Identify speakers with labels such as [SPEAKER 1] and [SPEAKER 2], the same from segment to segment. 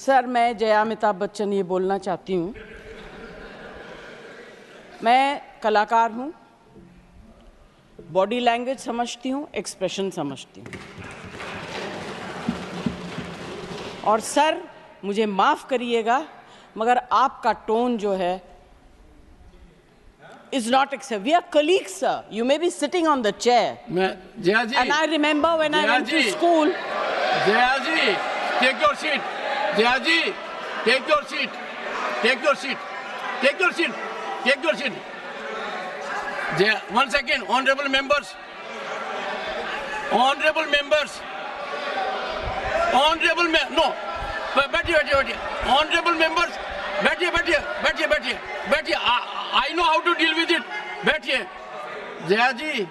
[SPEAKER 1] Sir, मैं जया अमिताभ बच्चन ये बोलना चाहती हूँ। मैं कलाकार हूँ, बॉडी लैंग्वेज समझती हूँ, एक्सप्रेशन समझती हूँ। और सर, मुझे माफ़ करिएगा, मगर आपका टोन जो है is not acceptable. We are colleagues, sir. You may be sitting on the chair.
[SPEAKER 2] Jaya ji.
[SPEAKER 1] And I remember when I went to school.
[SPEAKER 2] Jaya ji, take your seat. Jaya ji, take your seat. Take your seat. Take your seat. Take your seat. Jaya, 1 second, honorable members. Honorable members. Honorable members. No. बैठिए. Honorable members. बैठिए. I know how to deal with it. बैठिए. Jaya ji,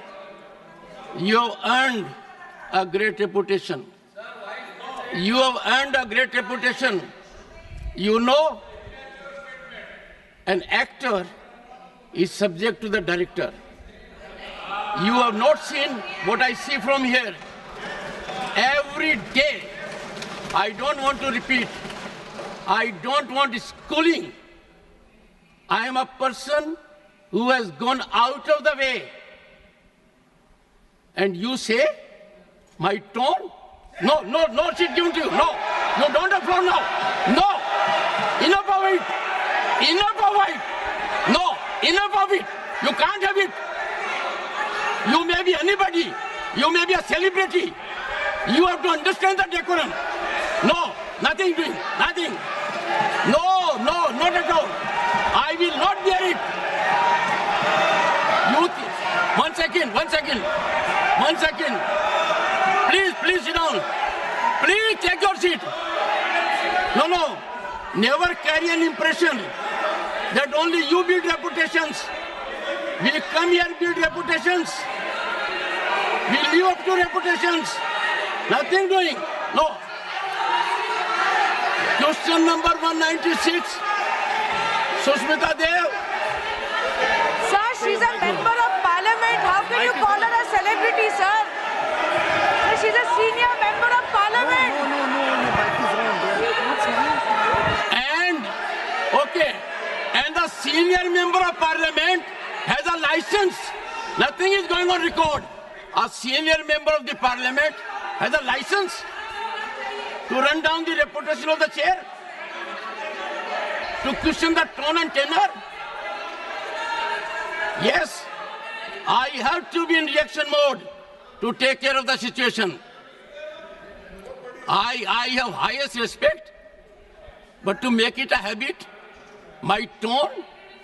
[SPEAKER 2] you have earned a great reputation. You have earned a great reputation. You know, an actor is subject to the director. You have not seen what I see from here. Every day, I don't want to repeat. I don't want schooling. I am a person who has gone out of the way. And you say, my tone? No seat given to you. No, don't have floor now. No, enough of it. No, enough of it. You can't have it. You may be anybody. You may be a celebrity. You have to understand the decorum. No, nothing doing, nothing. No, not at all. I will not bear it. One second. Please sit down. Please take your seat. No. Never carry an impression that only you build reputations. We come here build reputations. We live up to reputations. Nothing doing. No. Question number 196. Sushmita Dev.
[SPEAKER 3] Sir, she's a member of parliament. How can you call her a celebrity, sir? Sir, she's a senior member of parliament.
[SPEAKER 2] And the senior member of parliament has a license. Nothing is going on record. A senior member of the parliament has a license to run down the reputation of the chair, to question the tone and tenor. Yes, I have to be in reaction mode to take care of the situation. I have highest respect, but to make it a habit, my tone,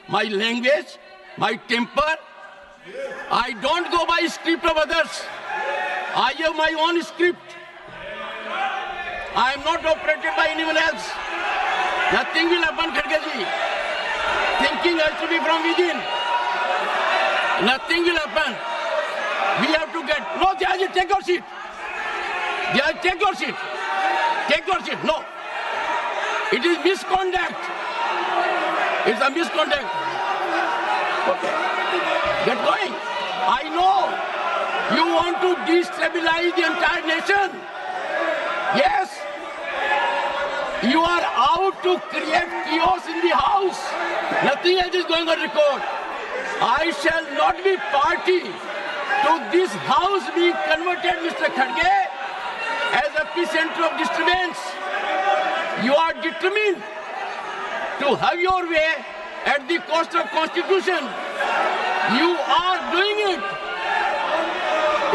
[SPEAKER 2] my language, my temper, I don't go by script of others. I have my own script. I am not operated by anyone else. Nothing will happen, Kharge ji. Thinking has to be from within. Nothing will happen. We have to get... No, Jaya ji, take your seat. Jaya, take your seat. Take your seat. No. It is misconduct. It's a misconduct. Okay. Get going. I know you want to destabilize the entire nation. Yes. You are out to create chaos in the house. Nothing else is going on record. I shall not be party to this house being converted, Mr. Kharge, as a epicenter of disturbance. You are determined to have your way at the cost of Constitution. You are doing it.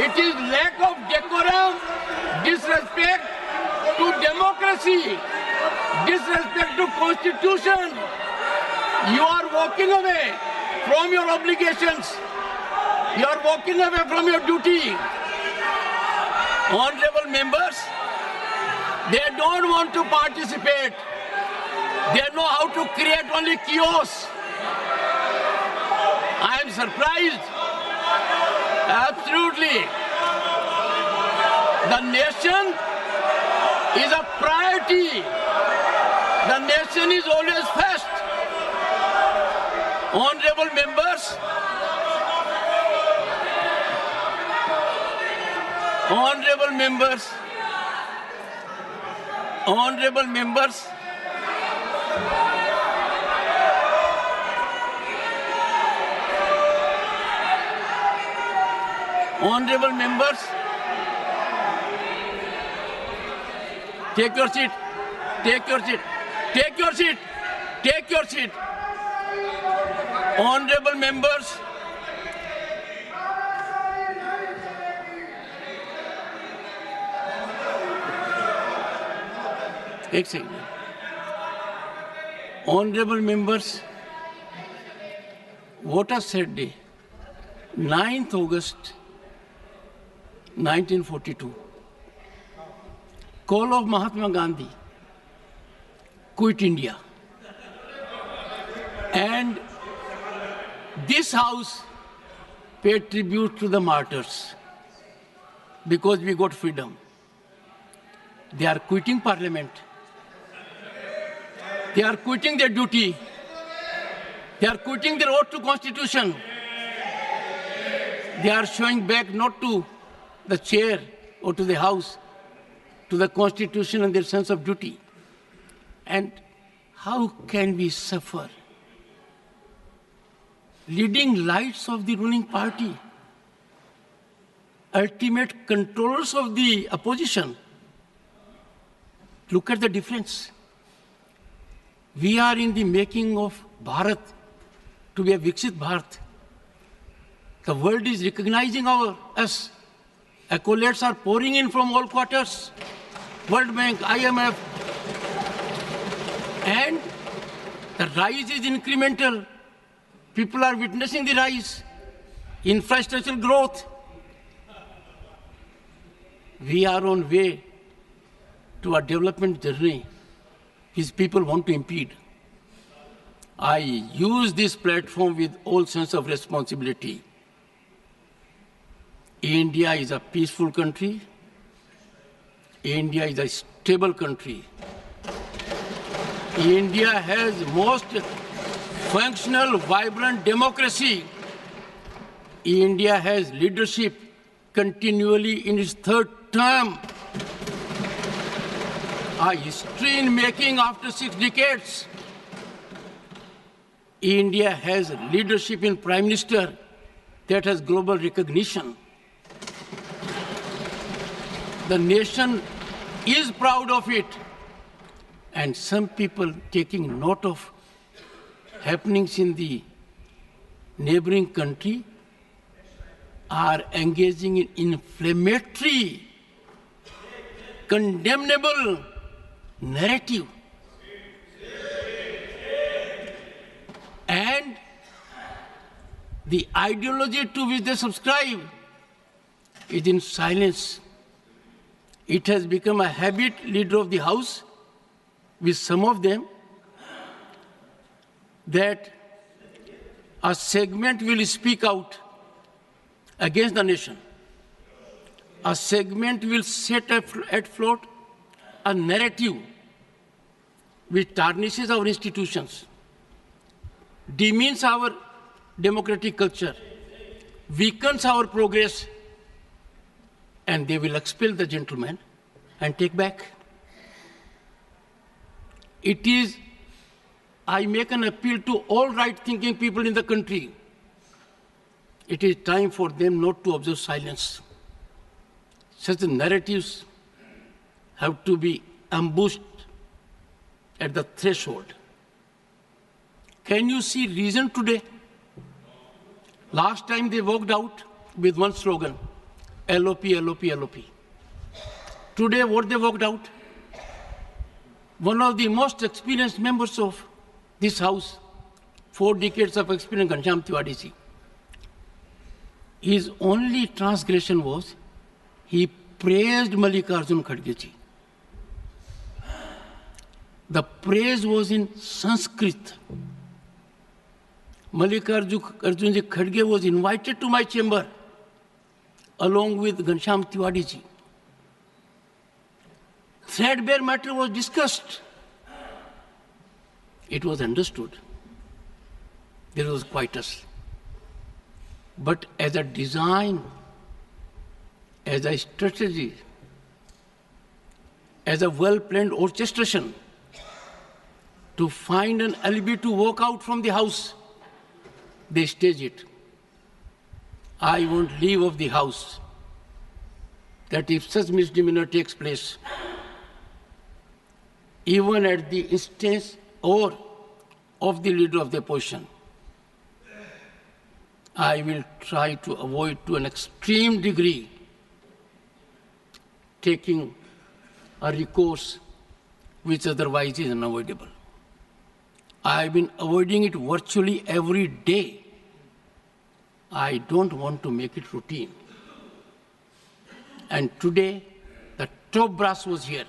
[SPEAKER 2] It is lack of decorum, disrespect to democracy, disrespect to Constitution. You are walking away from your obligations. You are walking away from your duty. Honorable members, they don't want to participate. They know how to create only chaos. I am surprised. Absolutely. The nation is a priority. The nation is always first. Honorable members, honorable members, Honorable members, take your seat. Take your seat. Take your seat. Take your seat. Honorable members, एक second. Honorable members, what a sad day. 9th August 1942. Call of Mahatma Gandhi. Quit India. And this house paid tribute to the martyrs because we got freedom. They are quitting parliament. They are quitting their duty. They are quitting their oath to constitution. They are showing back not to the chair or to the house, to the constitution and their sense of duty. And how can we suffer? Leading lights of the ruling party, ultimate controllers of the opposition. Look at the difference. We are in the making of Bharat to be a Viksit Bharat. The world is recognizing us. Accolades are pouring in from all quarters. World Bank, IMF. And the rise is incremental. People are witnessing the rise. Infrastructural growth. We are on way to a development journey which people want to impede. I use this platform with all sense of responsibility. India is a peaceful country. India is a stable country. India has most functional, vibrant democracy. India has leadership continually in its third term. A history in making after 6 decades. India has leadership in Prime Minister that has global recognition. The nation is proud of it. And some people taking note of happenings in the neighboring country are engaging in inflammatory, condemnable narrative. And the ideology to which they subscribe is in silence. It has become a habit, leader of the House, with some of them, that a segment will speak out against the nation. A segment will set at float a narrative which tarnishes our institutions, demeans our democratic culture, weakens our progress, and they will expel the gentleman and take back. It is, I make an appeal to all right-thinking people in the country. It is time for them not to observe silence. Such narratives have to be ambushed at the threshold. Can you see reason today? Last time they walked out with one slogan, LOP, LOP, LOP. Today what they walked out? One of the most experienced members of this House, 4 decades of experience, Ghanshyam Tiwari ji. His only transgression was he praised Mallikarjun Kharge ji. The praise was in Sanskrit. Mallikarjun ji Kharge was invited to my chamber along with Ghanshyam Tiwari ji. Threadbare matter was discussed. It was understood. There was quietus. But as a design, as a strategy, as a well-planned orchestration, to find an alibi to walk out from the house. They stage it. I won't leave of the house. That if such misdemeanor takes place, even at the instance or of the leader of the opposition, I will try to avoid to an extreme degree taking a recourse which otherwise is unavoidable. I have been avoiding it virtually every day. I don't want to make it routine. And today, the top brass was here.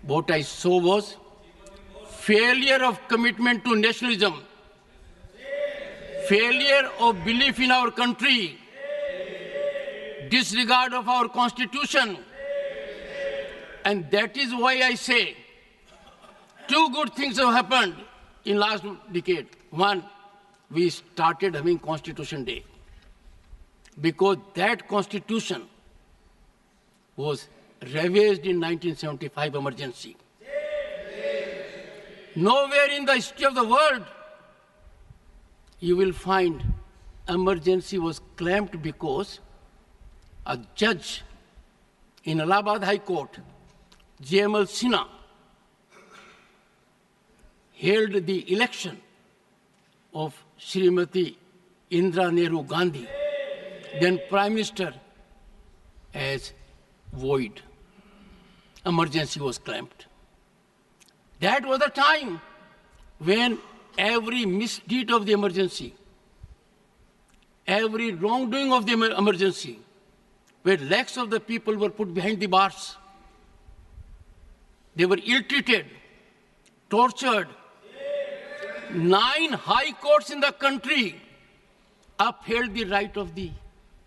[SPEAKER 2] What I saw was failure of commitment to nationalism, failure of belief in our country, disregard of our constitution. And that is why I say two good things have happened in last decade. One, we started having Constitution Day because that constitution was ravaged in 1975 emergency. Nowhere in the history of the world you will find emergency was claimed because a judge in Allahabad High Court, J.M.L. Sinha, held the election of Srimati Indira Nehru Gandhi, then Prime Minister, as void. Emergency was claimed. That was the time when every misdeed of the emergency, every wrongdoing of the emergency, where lakhs of the people were put behind the bars. They were ill-treated, tortured. 9 high courts in the country upheld the right of the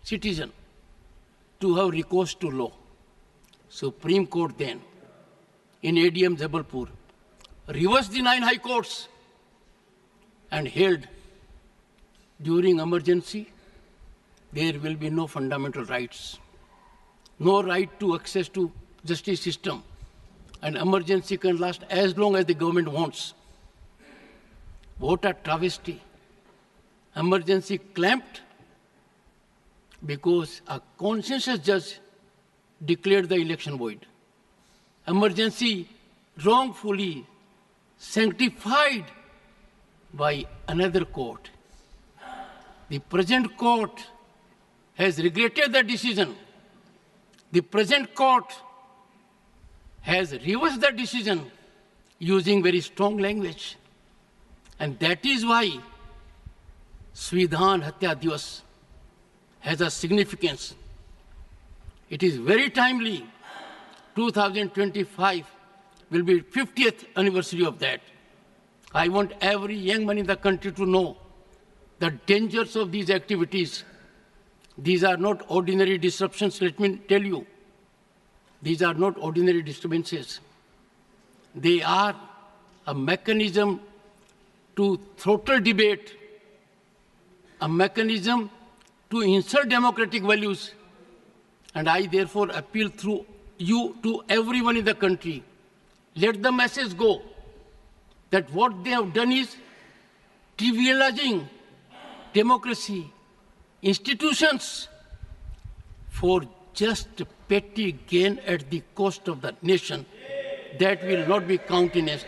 [SPEAKER 2] citizen to have recourse to law. Supreme Court then, in ADM Jabalpur, reversed the 9 high courts and held during emergency, there will be no fundamental rights, no right to access to justice system. An emergency can last as long as the government wants. What a travesty. Emergency clamped because a conscientious judge declared the election void. Emergency wrongfully sanctified by another court. The present court has regretted the decision. The present court has reversed the decision using very strong language. And that is why Svidhan Hatya Divas has a significance. It is very timely. 2025 will be 50th anniversary of that. I want every young man in the country to know the dangers of these activities. These are not ordinary disruptions, let me tell you. These are not ordinary disturbances. They are a mechanism to throttle debate, a mechanism to insult democratic values. And I therefore appeal through you to everyone in the country. Let the message go that what they have done is trivializing democracy, institutions, for just petty gain at the cost of the nation. That will not be countenanced.